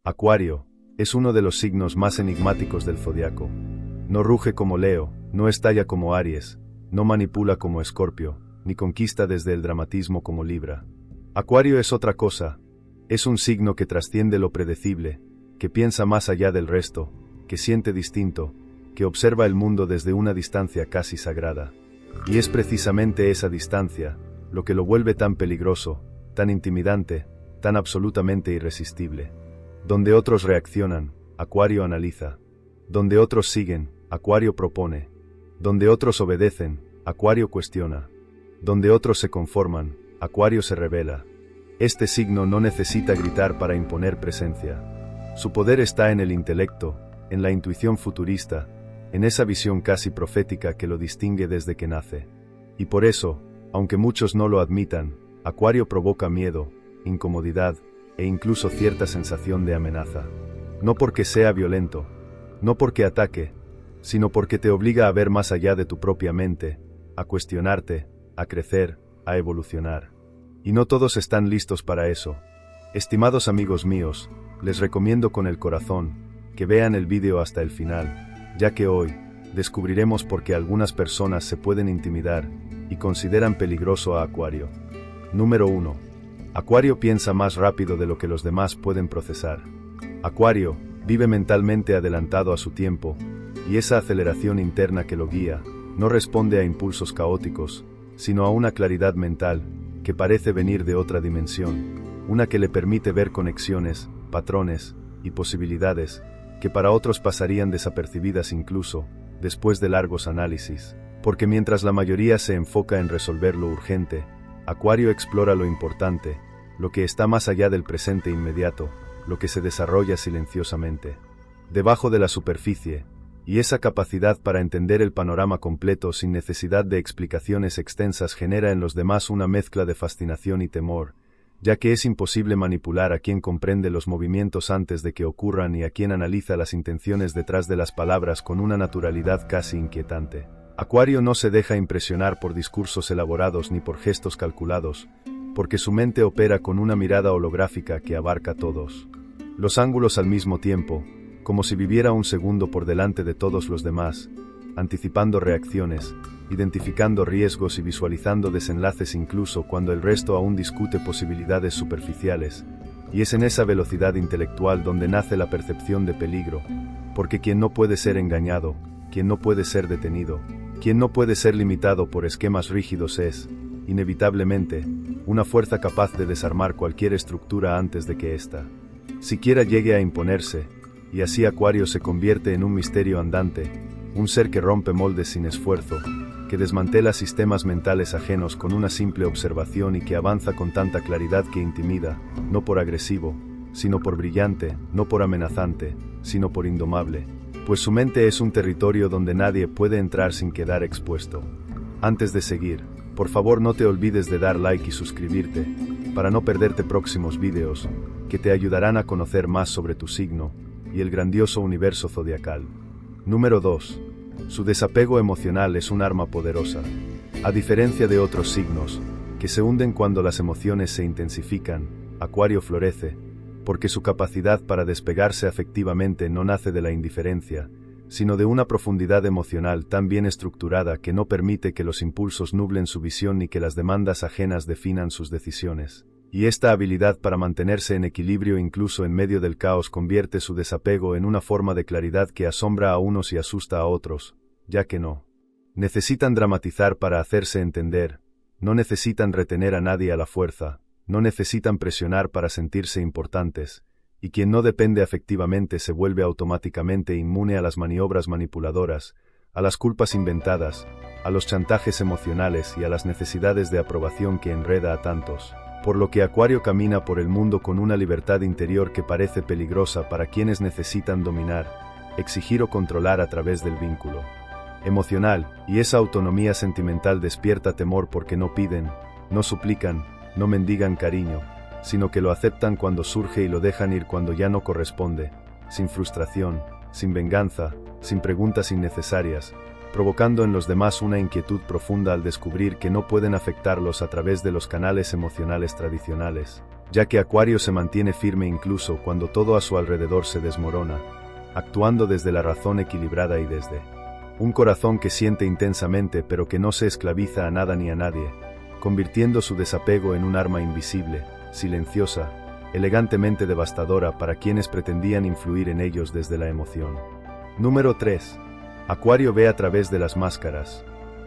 Acuario es uno de los signos más enigmáticos del zodiaco. No ruge como Leo, no estalla como Aries, no manipula como Escorpio, ni conquista desde el dramatismo como Libra. Acuario es otra cosa. Es un signo que trasciende lo predecible, que piensa más allá del resto, que siente distinto, que observa el mundo desde una distancia casi sagrada. Y es precisamente esa distancia lo que lo vuelve tan peligroso, tan intimidante, tan absolutamente irresistible. Donde otros reaccionan, Acuario analiza. Donde otros siguen, Acuario propone. Donde otros obedecen, Acuario cuestiona. Donde otros se conforman, Acuario se revela. Este signo no necesita gritar para imponer presencia. Su poder está en el intelecto, en la intuición futurista, en esa visión casi profética que lo distingue desde que nace. Y por eso, aunque muchos no lo admitan, Acuario provoca miedo, incomodidad, e incluso cierta sensación de amenaza. No porque sea violento, no porque ataque, sino porque te obliga a ver más allá de tu propia mente, a cuestionarte, a crecer, a evolucionar. Y no todos están listos para eso. Estimados amigos míos, les recomiendo con el corazón que vean el vídeo hasta el final, ya que hoy descubriremos por qué algunas personas se pueden intimidar y consideran peligroso a Acuario. Número 1. Acuario piensa más rápido de lo que los demás pueden procesar. Acuario vive mentalmente adelantado a su tiempo, y esa aceleración interna que lo guía no responde a impulsos caóticos, sino a una claridad mental que parece venir de otra dimensión, una que le permite ver conexiones, patrones y posibilidades que para otros pasarían desapercibidas incluso después de largos análisis, porque mientras la mayoría se enfoca en resolver lo urgente, Acuario explora lo importante, lo que está más allá del presente inmediato, lo que se desarrolla silenciosamente, debajo de la superficie, y esa capacidad para entender el panorama completo sin necesidad de explicaciones extensas genera en los demás una mezcla de fascinación y temor, ya que es imposible manipular a quien comprende los movimientos antes de que ocurran y a quien analiza las intenciones detrás de las palabras con una naturalidad casi inquietante. Acuario no se deja impresionar por discursos elaborados ni por gestos calculados, porque su mente opera con una mirada holográfica que abarca todos los ángulos al mismo tiempo, como si viviera un segundo por delante de todos los demás, anticipando reacciones, identificando riesgos y visualizando desenlaces incluso cuando el resto aún discute posibilidades superficiales. Y es en esa velocidad intelectual donde nace la percepción de peligro, porque quien no puede ser engañado, quien no puede ser detenido, quien no puede ser limitado por esquemas rígidos es, inevitablemente, una fuerza capaz de desarmar cualquier estructura antes de que ésta siquiera llegue a imponerse, y así Acuario se convierte en un misterio andante, un ser que rompe moldes sin esfuerzo, que desmantela sistemas mentales ajenos con una simple observación y que avanza con tanta claridad que intimida, no por agresivo, sino por brillante, no por amenazante, sino por indomable, pues su mente es un territorio donde nadie puede entrar sin quedar expuesto. Antes de seguir, por favor no te olvides de dar like y suscribirte, para no perderte próximos vídeos, que te ayudarán a conocer más sobre tu signo y el grandioso universo zodiacal. Número 2. Su desapego emocional es un arma poderosa. A diferencia de otros signos, que se hunden cuando las emociones se intensifican, Acuario florece, porque su capacidad para despegarse afectivamente no nace de la indiferencia, sino de una profundidad emocional tan bien estructurada que no permite que los impulsos nublen su visión ni que las demandas ajenas definan sus decisiones. Y esta habilidad para mantenerse en equilibrio incluso en medio del caos convierte su desapego en una forma de claridad que asombra a unos y asusta a otros, ya que no necesitan dramatizar para hacerse entender, no necesitan retener a nadie a la fuerza, no necesitan presionar para sentirse importantes, y quien no depende afectivamente se vuelve automáticamente inmune a las maniobras manipuladoras, a las culpas inventadas, a los chantajes emocionales y a las necesidades de aprobación que enreda a tantos. Por lo que Acuario camina por el mundo con una libertad interior que parece peligrosa para quienes necesitan dominar, exigir o controlar a través del vínculo emocional, y esa autonomía sentimental despierta temor porque no piden, no suplican, no mendigan cariño, sino que lo aceptan cuando surge y lo dejan ir cuando ya no corresponde, sin frustración, sin venganza, sin preguntas innecesarias, provocando en los demás una inquietud profunda al descubrir que no pueden afectarlos a través de los canales emocionales tradicionales. ya que Acuario se mantiene firme incluso cuando todo a su alrededor se desmorona, actuando desde la razón equilibrada y desde un corazón que siente intensamente pero que no se esclaviza a nada ni a nadie, convirtiendo su desapego en un arma invisible, silenciosa, elegantemente devastadora para quienes pretendían influir en ellos desde la emoción. Número 3. Acuario ve a través de las máscaras.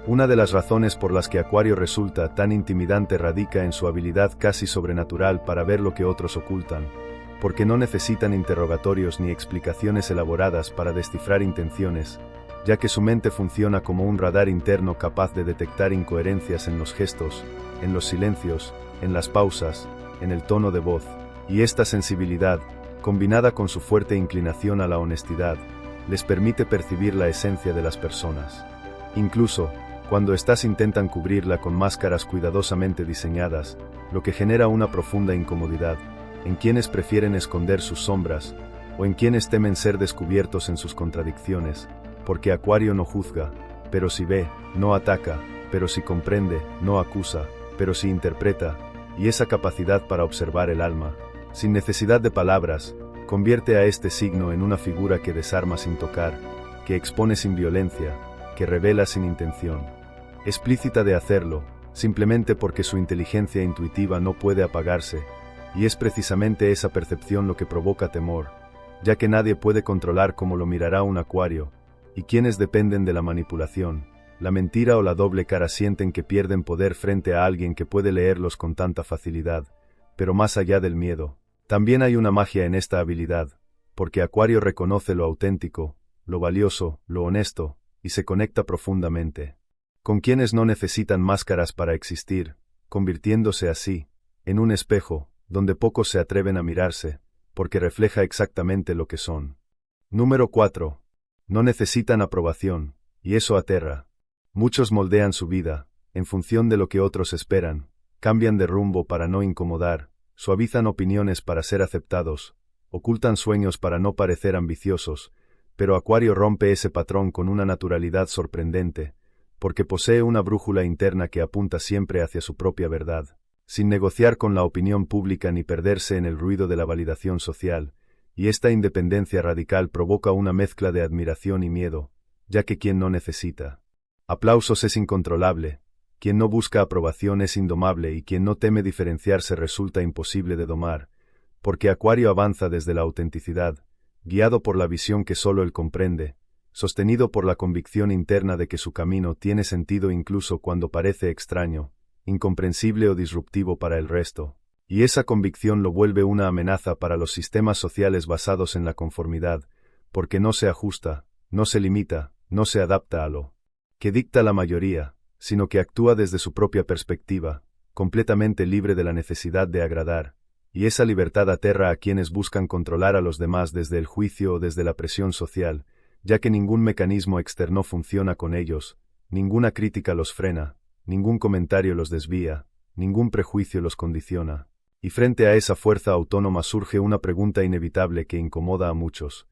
Una de las razones por las que Acuario resulta tan intimidante radica en su habilidad casi sobrenatural para ver lo que otros ocultan, porque no necesitan interrogatorios ni explicaciones elaboradas para descifrar intenciones, ya que su mente funciona como un radar interno capaz de detectar incoherencias en los gestos, en los silencios, en las pausas, en el tono de voz, y esta sensibilidad, combinada con su fuerte inclinación a la honestidad, les permite percibir la esencia de las personas. Incluso, cuando éstas intentan cubrirla con máscaras cuidadosamente diseñadas, lo que genera una profunda incomodidad, en quienes prefieren esconder sus sombras, o en quienes temen ser descubiertos en sus contradicciones, porque Acuario no juzga, pero sí ve, no ataca, pero sí comprende, no acusa, pero sí interpreta, y esa capacidad para observar el alma, sin necesidad de palabras, convierte a este signo en una figura que desarma sin tocar, que expone sin violencia, que revela sin intención explícita de hacerlo, simplemente porque su inteligencia intuitiva no puede apagarse, y es precisamente esa percepción lo que provoca temor, ya que nadie puede controlar cómo lo mirará un Acuario, y quienes dependen de la manipulación, la mentira o la doble cara sienten que pierden poder frente a alguien que puede leerlos con tanta facilidad, pero más allá del miedo, también hay una magia en esta habilidad, porque Acuario reconoce lo auténtico, lo valioso, lo honesto, y se conecta profundamente con quienes no necesitan máscaras para existir, convirtiéndose así en un espejo, donde pocos se atreven a mirarse, porque refleja exactamente lo que son. Número 4. No necesitan aprobación, y eso aterra. Muchos moldean su vida, en función de lo que otros esperan, cambian de rumbo para no incomodar, suavizan opiniones para ser aceptados, ocultan sueños para no parecer ambiciosos, pero Acuario rompe ese patrón con una naturalidad sorprendente, porque posee una brújula interna que apunta siempre hacia su propia verdad, sin negociar con la opinión pública ni perderse en el ruido de la validación social, y esta independencia radical provoca una mezcla de admiración y miedo, ya que quien no necesita aplausos es incontrolable, quien no busca aprobación es indomable y quien no teme diferenciarse resulta imposible de domar, porque Acuario avanza desde la autenticidad, guiado por la visión que solo él comprende, sostenido por la convicción interna de que su camino tiene sentido incluso cuando parece extraño, incomprensible o disruptivo para el resto, y esa convicción lo vuelve una amenaza para los sistemas sociales basados en la conformidad, porque no se ajusta, no se limita, no se adapta a lo que dicta la mayoría, sino que actúa desde su propia perspectiva, completamente libre de la necesidad de agradar, y esa libertad aterra a quienes buscan controlar a los demás desde el juicio o desde la presión social, ya que ningún mecanismo externo funciona con ellos, ninguna crítica los frena, ningún comentario los desvía, ningún prejuicio los condiciona. Y frente a esa fuerza autónoma surge una pregunta inevitable que incomoda a muchos: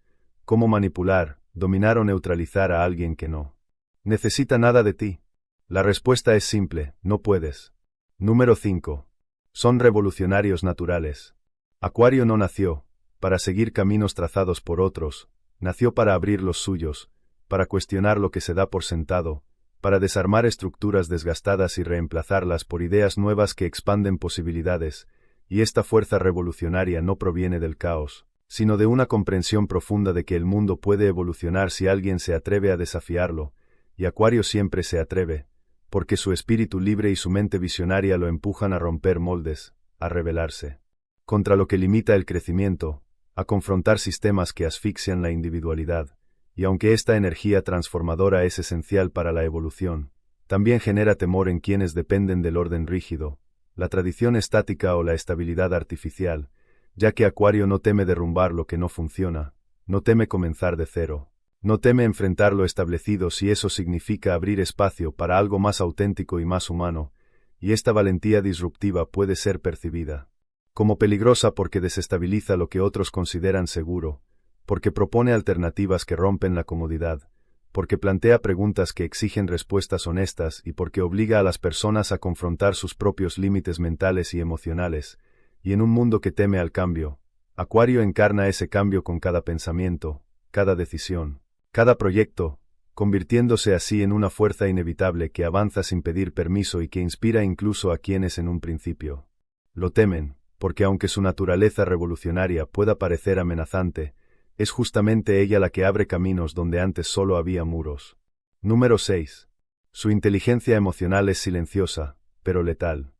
¿cómo manipular, dominar o neutralizar a alguien que no necesita nada de ti? La respuesta es simple: no puedes. Número 5. Son revolucionarios naturales. Acuario no nació para seguir caminos trazados por otros, nació para abrir los suyos, para cuestionar lo que se da por sentado, para desarmar estructuras desgastadas y reemplazarlas por ideas nuevas que expanden posibilidades, y esta fuerza revolucionaria no proviene del caos, sino de una comprensión profunda de que el mundo puede evolucionar si alguien se atreve a desafiarlo, y Acuario siempre se atreve, porque su espíritu libre y su mente visionaria lo empujan a romper moldes, a rebelarse contra lo que limita el crecimiento, a confrontar sistemas que asfixian la individualidad, y aunque esta energía transformadora es esencial para la evolución, también genera temor en quienes dependen del orden rígido, la tradición estática o la estabilidad artificial, ya que Acuario no teme derrumbar lo que no funciona, no teme comenzar de cero, no teme enfrentar lo establecido si eso significa abrir espacio para algo más auténtico y más humano, y esta valentía disruptiva puede ser percibida como peligrosa porque desestabiliza lo que otros consideran seguro, porque propone alternativas que rompen la comodidad, porque plantea preguntas que exigen respuestas honestas y porque obliga a las personas a confrontar sus propios límites mentales y emocionales, Y en un mundo que teme al cambio, Acuario encarna ese cambio con cada pensamiento, cada decisión, cada proyecto, convirtiéndose así en una fuerza inevitable que avanza sin pedir permiso y que inspira incluso a quienes en un principio lo temen, porque aunque su naturaleza revolucionaria pueda parecer amenazante, es justamente ella la que abre caminos donde antes solo había muros. Número 6. Su inteligencia emocional es silenciosa, pero letal.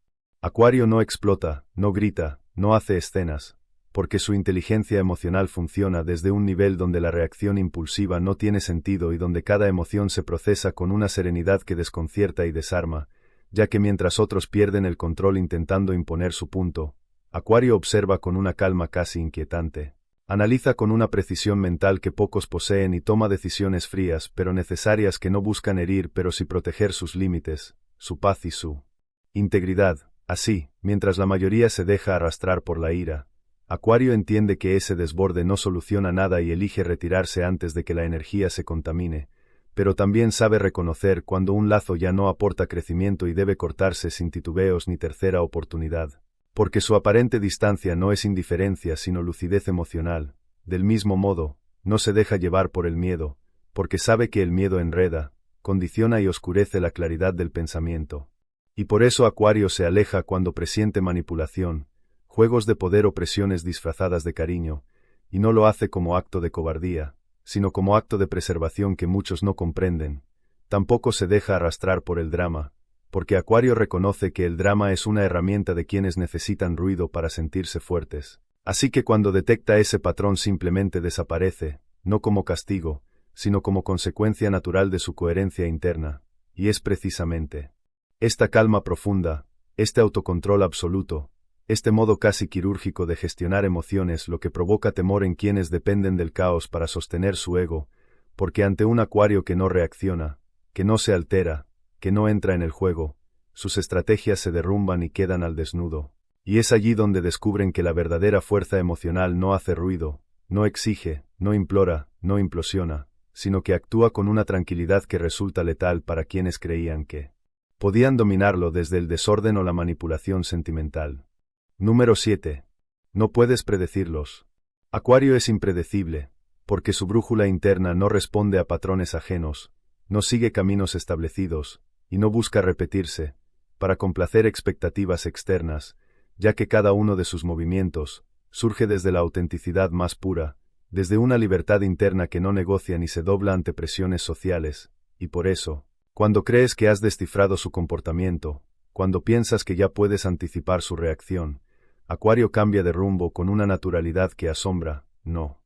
Acuario no explota, no grita, no hace escenas, porque su inteligencia emocional funciona desde un nivel donde la reacción impulsiva no tiene sentido y donde cada emoción se procesa con una serenidad que desconcierta y desarma, ya que mientras otros pierden el control intentando imponer su punto, Acuario observa con una calma casi inquietante. Analiza con una precisión mental que pocos poseen y toma decisiones frías pero necesarias que no buscan herir pero sí proteger sus límites, su paz y su integridad. Así, mientras la mayoría se deja arrastrar por la ira, Acuario entiende que ese desborde no soluciona nada y elige retirarse antes de que la energía se contamine, pero también sabe reconocer cuando un lazo ya no aporta crecimiento y debe cortarse sin titubeos ni tercera oportunidad. Porque su aparente distancia no es indiferencia sino lucidez emocional. Del mismo modo, no se deja llevar por el miedo, porque sabe que el miedo enreda, condiciona y oscurece la claridad del pensamiento. Y por eso Acuario se aleja cuando presiente manipulación, juegos de poder o presiones disfrazadas de cariño, y no lo hace como acto de cobardía, sino como acto de preservación que muchos no comprenden. Tampoco se deja arrastrar por el drama, porque Acuario reconoce que el drama es una herramienta de quienes necesitan ruido para sentirse fuertes. Así que cuando detecta ese patrón simplemente desaparece, no como castigo, sino como consecuencia natural de su coherencia interna, y es precisamente esta calma profunda, este autocontrol absoluto, este modo casi quirúrgico de gestionar emociones lo que provoca temor en quienes dependen del caos para sostener su ego, porque ante un Acuario que no reacciona, que no se altera, que no entra en el juego, sus estrategias se derrumban y quedan al desnudo. Y es allí donde descubren que la verdadera fuerza emocional no hace ruido, no exige, no implora, no implosiona, sino que actúa con una tranquilidad que resulta letal para quienes creían que podían dominarlo desde el desorden o la manipulación sentimental. Número 7. No puedes predecirlos. Acuario es impredecible, porque su brújula interna no responde a patrones ajenos, no sigue caminos establecidos, y no busca repetirse, para complacer expectativas externas, ya que cada uno de sus movimientos surge desde la autenticidad más pura, desde una libertad interna que no negocia ni se dobla ante presiones sociales, y por eso, cuando crees que has descifrado su comportamiento, cuando piensas que ya puedes anticipar su reacción, Acuario cambia de rumbo con una naturalidad que asombra, no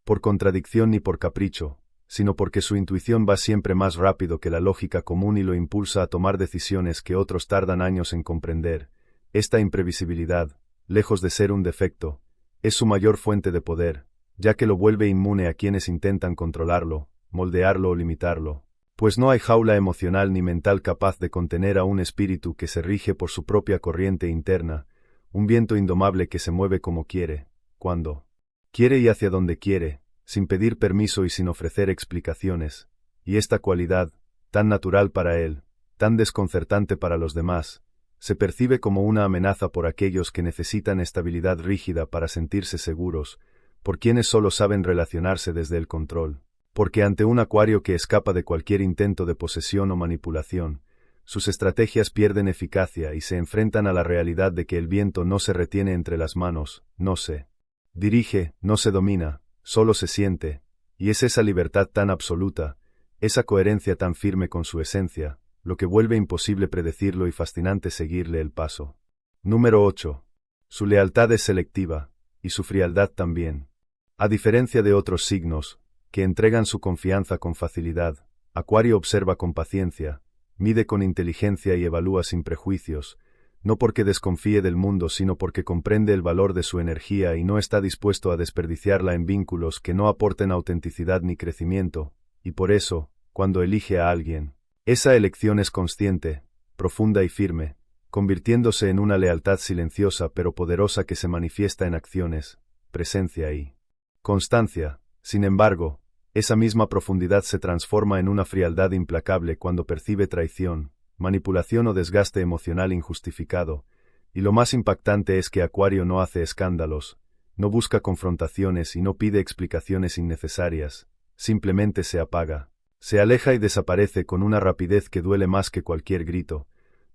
por contradicción ni por capricho, sino porque su intuición va siempre más rápido que la lógica común y lo impulsa a tomar decisiones que otros tardan años en comprender. Esta imprevisibilidad, lejos de ser un defecto, es su mayor fuente de poder, ya que lo vuelve inmune a quienes intentan controlarlo, moldearlo o limitarlo, pues no hay jaula emocional ni mental capaz de contener a un espíritu que se rige por su propia corriente interna, un viento indomable que se mueve como quiere, cuando quiere y hacia donde quiere, sin pedir permiso y sin ofrecer explicaciones, y esta cualidad, tan natural para él, tan desconcertante para los demás, se percibe como una amenaza por aquellos que necesitan estabilidad rígida para sentirse seguros, por quienes solo saben relacionarse desde el control, porque ante un Acuario que escapa de cualquier intento de posesión o manipulación, sus estrategias pierden eficacia y se enfrentan a la realidad de que el viento no se retiene entre las manos, no se dirige, no se domina, solo se siente, y es esa libertad tan absoluta, esa coherencia tan firme con su esencia, lo que vuelve imposible predecirlo y fascinante seguirle el paso. Número 8. Su lealtad es selectiva, y su frialdad también. A diferencia de otros signos, que entregan su confianza con facilidad, Acuario observa con paciencia, mide con inteligencia y evalúa sin prejuicios, no porque desconfíe del mundo sino porque comprende el valor de su energía y no está dispuesto a desperdiciarla en vínculos que no aporten autenticidad ni crecimiento, y por eso, cuando elige a alguien, esa elección es consciente, profunda y firme, convirtiéndose en una lealtad silenciosa pero poderosa que se manifiesta en acciones, presencia y constancia. Sin embargo, esa misma profundidad se transforma en una frialdad implacable cuando percibe traición, manipulación o desgaste emocional injustificado, Y lo más impactante es que Acuario no hace escándalos, no busca confrontaciones y no pide explicaciones innecesarias, simplemente se apaga. Se aleja y desaparece con una rapidez que duele más que cualquier grito,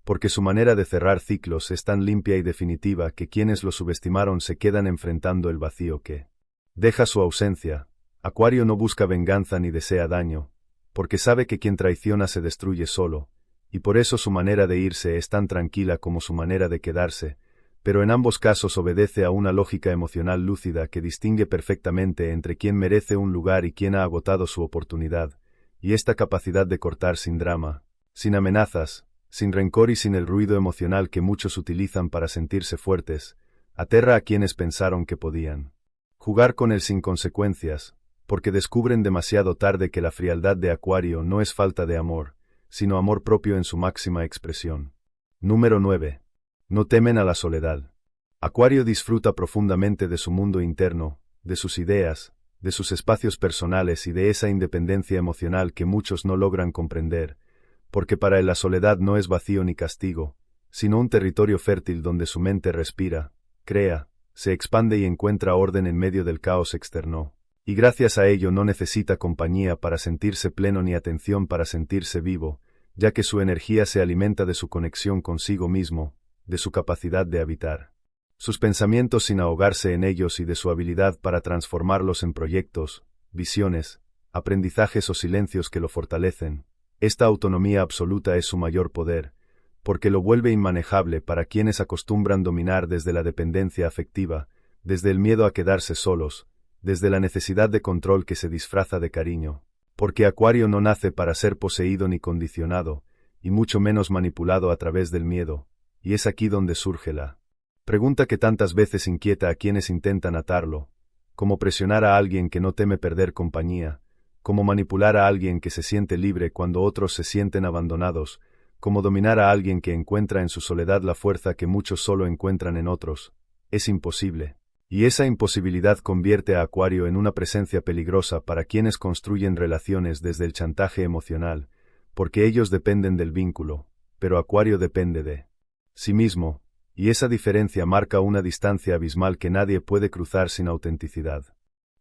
porque su manera de cerrar ciclos es tan limpia y definitiva que quienes lo subestimaron se quedan enfrentando el vacío que deja su ausencia. Acuario no busca venganza ni desea daño, porque sabe que quien traiciona se destruye solo, y por eso su manera de irse es tan tranquila como su manera de quedarse, pero en ambos casos obedece a una lógica emocional lúcida que distingue perfectamente entre quien merece un lugar y quien ha agotado su oportunidad, y esta capacidad de cortar sin drama, sin amenazas, sin rencor y sin el ruido emocional que muchos utilizan para sentirse fuertes, aterra a quienes pensaron que podían jugar con él sin consecuencias, porque descubren demasiado tarde que la frialdad de Acuario no es falta de amor, sino amor propio en su máxima expresión. Número 9. No temen a la soledad. Acuario disfruta profundamente de su mundo interno, de sus ideas, de sus espacios personales y de esa independencia emocional que muchos no logran comprender, porque para él la soledad no es vacío ni castigo, sino un territorio fértil donde su mente respira, crea, se expande y encuentra orden en medio del caos externo, y gracias a ello no necesita compañía para sentirse pleno ni atención para sentirse vivo, ya que su energía se alimenta de su conexión consigo mismo, de su capacidad de habitar sus pensamientos sin ahogarse en ellos y de su habilidad para transformarlos en proyectos, visiones, aprendizajes o silencios que lo fortalecen. Esta autonomía absoluta es su mayor poder, porque lo vuelve inmanejable para quienes acostumbran dominar desde la dependencia afectiva, desde el miedo a quedarse solos, desde la necesidad de control que se disfraza de cariño, porque Acuario no nace para ser poseído ni condicionado, y mucho menos manipulado a través del miedo, y es aquí donde surge la pregunta que tantas veces inquieta a quienes intentan atarlo: ¿cómo presionar a alguien que no teme perder compañía? ¿Cómo manipular a alguien que se siente libre cuando otros se sienten abandonados? ¿Cómo dominar a alguien que encuentra en su soledad la fuerza que muchos solo encuentran en otros? Es imposible. Y esa imposibilidad convierte a Acuario en una presencia peligrosa para quienes construyen relaciones desde el chantaje emocional, porque ellos dependen del vínculo, pero Acuario depende de sí mismo, y esa diferencia marca una distancia abismal que nadie puede cruzar sin autenticidad.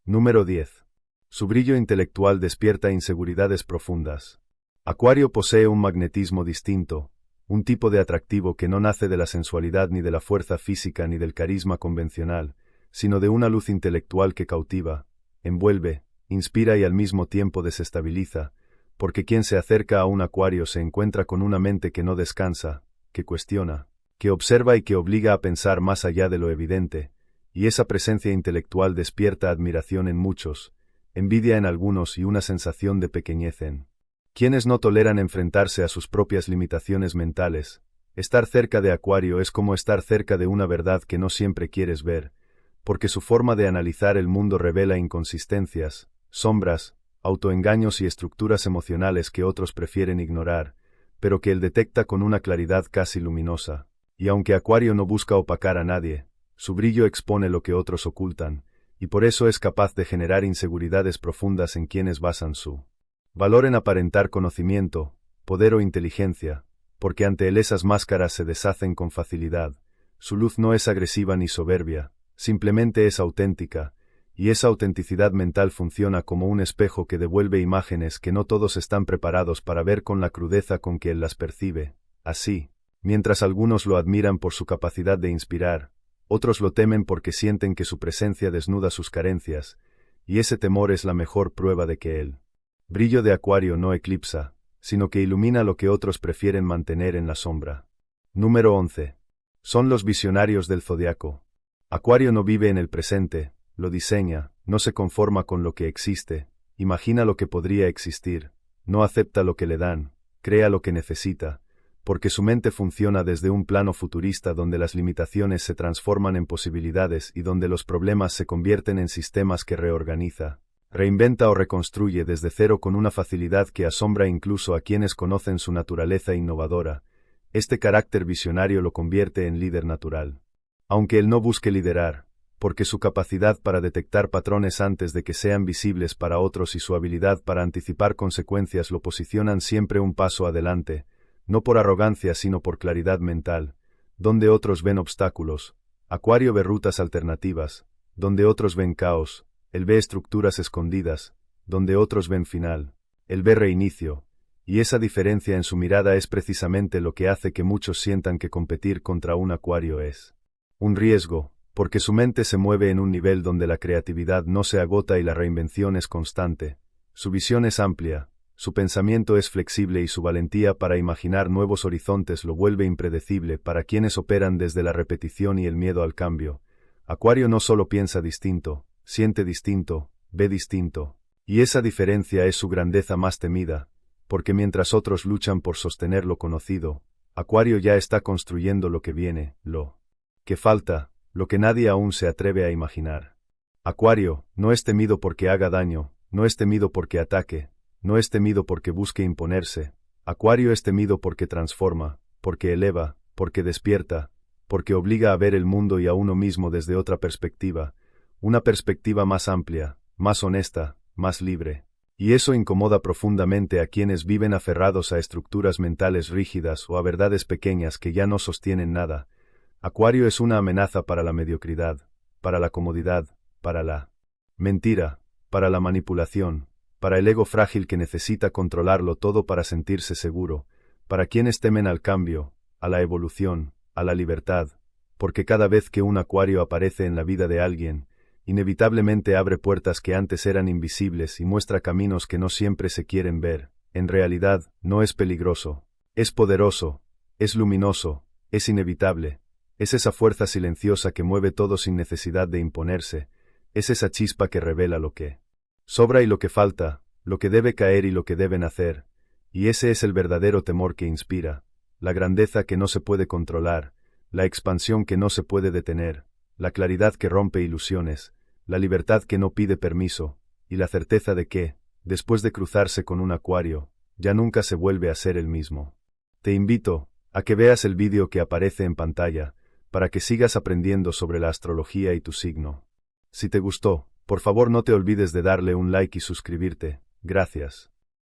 Número 10. Su brillo intelectual despierta inseguridades profundas. Acuario posee un magnetismo distinto, un tipo de atractivo que no nace de la sensualidad ni de la fuerza física ni del carisma convencional, sino de una luz intelectual que cautiva, envuelve, inspira y al mismo tiempo desestabiliza, porque quien se acerca a un Acuario se encuentra con una mente que no descansa, que cuestiona, que observa y que obliga a pensar más allá de lo evidente, y esa presencia intelectual despierta admiración en muchos, envidia en algunos y una sensación de pequeñez en quienes no toleran enfrentarse a sus propias limitaciones mentales. Estar cerca de Acuario es como estar cerca de una verdad que no siempre quieres ver, porque su forma de analizar el mundo revela inconsistencias, sombras, autoengaños y estructuras emocionales que otros prefieren ignorar, pero que él detecta con una claridad casi luminosa. Y aunque Acuario no busca opacar a nadie, su brillo expone lo que otros ocultan, y por eso es capaz de generar inseguridades profundas en quienes basan su valor en aparentar conocimiento, poder o inteligencia, porque ante él esas máscaras se deshacen con facilidad. Su luz no es agresiva ni soberbia, simplemente es auténtica, y esa autenticidad mental funciona como un espejo que devuelve imágenes que no todos están preparados para ver con la crudeza con que él las percibe. Así, mientras algunos lo admiran por su capacidad de inspirar, otros lo temen porque sienten que su presencia desnuda sus carencias, y ese temor es la mejor prueba de que el brillo de Acuario no eclipsa, sino que ilumina lo que otros prefieren mantener en la sombra. Número 11. Son los visionarios del zodiaco. Acuario no vive en el presente, lo diseña, no se conforma con lo que existe, imagina lo que podría existir, no acepta lo que le dan, crea lo que necesita, porque su mente funciona desde un plano futurista donde las limitaciones se transforman en posibilidades y donde los problemas se convierten en sistemas que reorganiza, reinventa o reconstruye desde cero con una facilidad que asombra incluso a quienes conocen su naturaleza innovadora. Este carácter visionario lo convierte en líder natural. Aunque él no busque liderar, porque su capacidad para detectar patrones antes de que sean visibles para otros y su habilidad para anticipar consecuencias lo posicionan siempre un paso adelante, no por arrogancia sino por claridad mental, donde otros ven obstáculos. Acuario ve rutas alternativas, donde otros ven caos. Él ve estructuras escondidas, donde otros ven final. Él ve reinicio. Y esa diferencia en su mirada es precisamente lo que hace que muchos sientan que competir contra un Acuario es un riesgo, porque su mente se mueve en un nivel donde la creatividad no se agota y la reinvención es constante. Su visión es amplia, su pensamiento es flexible y su valentía para imaginar nuevos horizontes lo vuelve impredecible para quienes operan desde la repetición y el miedo al cambio. Acuario no solo piensa distinto, siente distinto, ve distinto. Y esa diferencia es su grandeza más temida, porque mientras otros luchan por sostener lo conocido, Acuario ya está construyendo lo que viene, lo que falta, lo que nadie aún se atreve a imaginar. Acuario no es temido porque haga daño, no es temido porque ataque, no es temido porque busque imponerse. Acuario es temido porque transforma, porque eleva, porque despierta, porque obliga a ver el mundo y a uno mismo desde otra perspectiva, una perspectiva más amplia, más honesta, más libre. Y eso incomoda profundamente a quienes viven aferrados a estructuras mentales rígidas o a verdades pequeñas que ya no sostienen nada. Acuario es una amenaza para la mediocridad, para la comodidad, para la mentira, para la manipulación, para el ego frágil que necesita controlarlo todo para sentirse seguro, para quienes temen al cambio, a la evolución, a la libertad, porque cada vez que un Acuario aparece en la vida de alguien, inevitablemente abre puertas que antes eran invisibles y muestra caminos que no siempre se quieren ver. En realidad, no es peligroso, es poderoso, es luminoso, es inevitable, es esa fuerza silenciosa que mueve todo sin necesidad de imponerse, es esa chispa que revela lo que sobra y lo que falta, lo que debe caer y lo que debe nacer, y ese es el verdadero temor que inspira, la grandeza que no se puede controlar, la expansión que no se puede detener, la claridad que rompe ilusiones, la libertad que no pide permiso, y la certeza de que, después de cruzarse con un Acuario, ya nunca se vuelve a ser el mismo. Te invito a que veas el vídeo que aparece en pantalla, para que sigas aprendiendo sobre la astrología y tu signo. Si te gustó, por favor no te olvides de darle un like y suscribirte. Gracias.